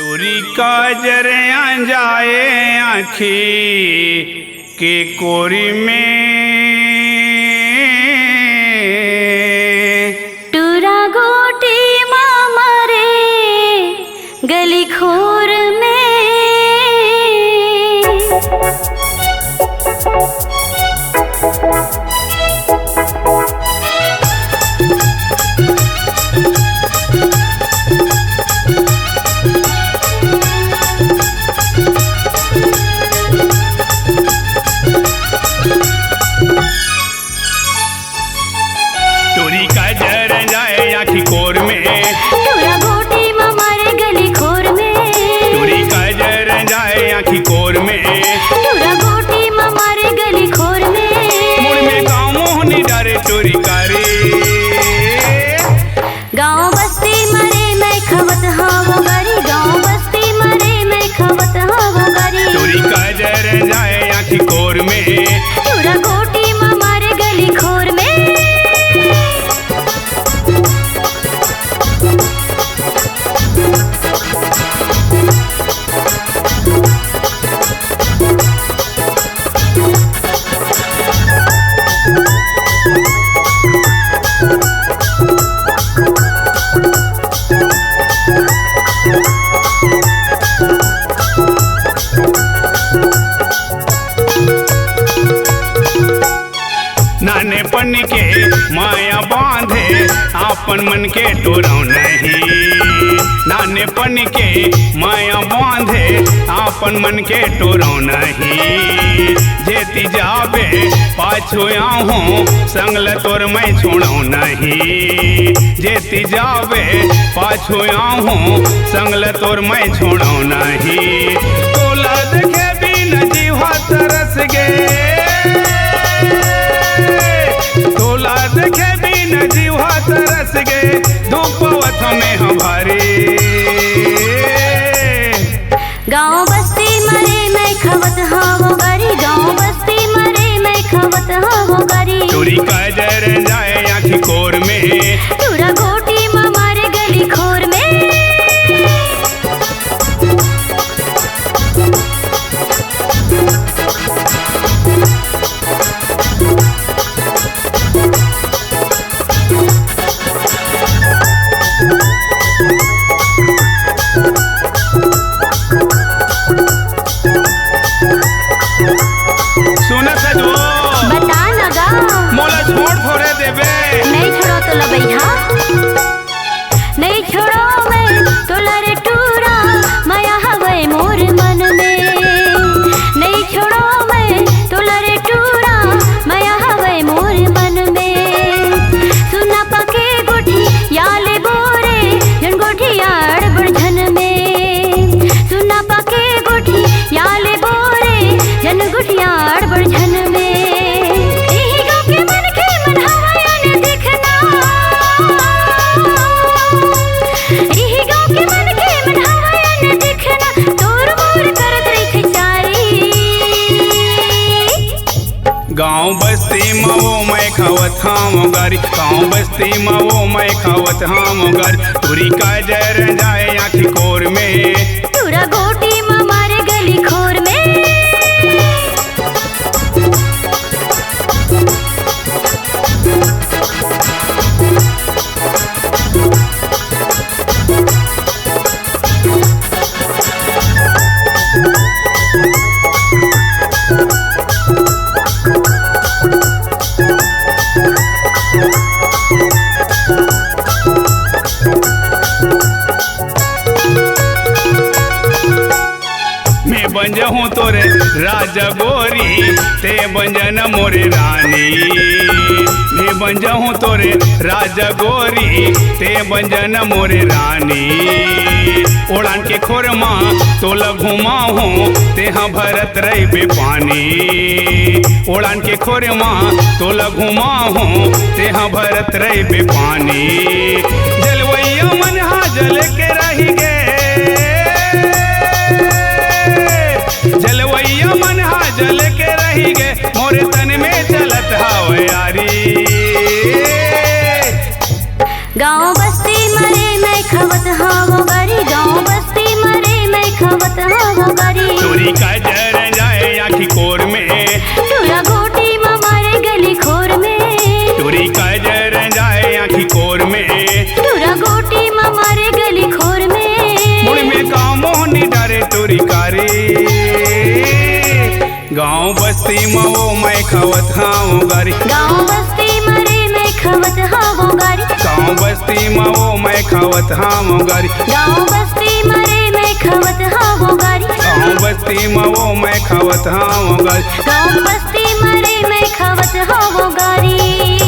टोरी काजर जाए आँखी के कोरी में टूरा गोटी मामा रे गली खोर में टोरी काजर जाए आँखी कोर में टूरा गोटी मामा रे गली खोर में टोरी काजर जाए आँखी कोर में टूरा गोटी मामा रे गली खोर में मुड़ में गाँव मोहनी डारे टोरी कारे गाँव बस्ती मरे मैं खवत हावो गरी गाँव बस्ती मरे मैं खवत हावो गरी टोरी काजर जाए आँखी कोर में टूरा गोटी मामा रे गली खोर में नाने पन के माया बांधे आपन मन के डोराव नहीं नाने पन के माया बांधे आपन मन के डोराव नहीं जेती जाबे पाछो आहूँ संगल तोर मैं छोड़ो नहीं जेती जाबे पाछो आहूँ संगल तोर मैं छोड़ो नहीं तोला देखे बिन जीवा तरस गे तोला देखे बिन जीवा तरस गे धूपवत में हमारे गाँव बस्ती मरे मैं खवत हावो गरी गाँव बस्ती मरे मैं खवत हावो गरी टोरी काजर जाए आँखी कोर में टूरा गोटी मामा रे गली खोर में सुनत है जो बता लगा मोला छोड़ थोड़े देबे नहीं छोड़ो तो लबैया नहीं छोड़ो मैं तो लरे टूरा माया हवे मोर मन में नहीं छोड़ो मैं तो लरे टूरा माया हवे मोर मन में सुना पके गोठी याले बोरे जन गोठी याड़ बड़झन में सुना पके गोठी याले बोरे जन गोठी याड़ बड़झन में यही गाँव के मन के मन हवाया ने दिखना यही गाँव के मन के मन हवाया ने दिखना तोर मोर करत रही चारी गाँव बस्ती में वो मैं खावत हम गारी गाँव बस्ती में वो मैं खावत हम गारी टोरी काजर जाए आँखी कोर में टूरा गोटी मामा रे गली खोर में मैं बंजहूँ तोरे राजा गोरी ते बंजन मोरे रानी मैं बंजहूँ तोरे राजा गोरी ते बंजन मोरे रानी ओढ़ान के खोर माँ तोला घुमाहूँ तेहा भरत रही बे पानी ओढ़ान के खोर माँ तोला घुमाहूँ तेहा भरत रही बे पानी जलवैया मन हा जल के रही गे जलवैया मन हा जल के रही गे मोरे तन में चलत हाव यारी गाँव बस्ती मरे मैं खवत हावो गरी गाँव बस्ती मरे टूरी कजर जाए आखी कोर में, टूरा गोटी मारे गली खोर में, टूरी कजर जाए आखी कोर में, टूरा गोटी मारे गली खोर में, मुड़ में काम होनी डरे टूरी कारी। गाँव बस्ती में वो मैं खवत हाँ गारी, गाँव बस्ती मरे में खवत हाँ गारी, गाँव बस्ती में वो मैं खवत हाँ गारी, गाँव बस्ती मरे में खवत हाँ गारी, गाँव बस्ती में वो मैं खवत हाँ गारी, गाँव बस्ती मरे में खवत हाँ गारी।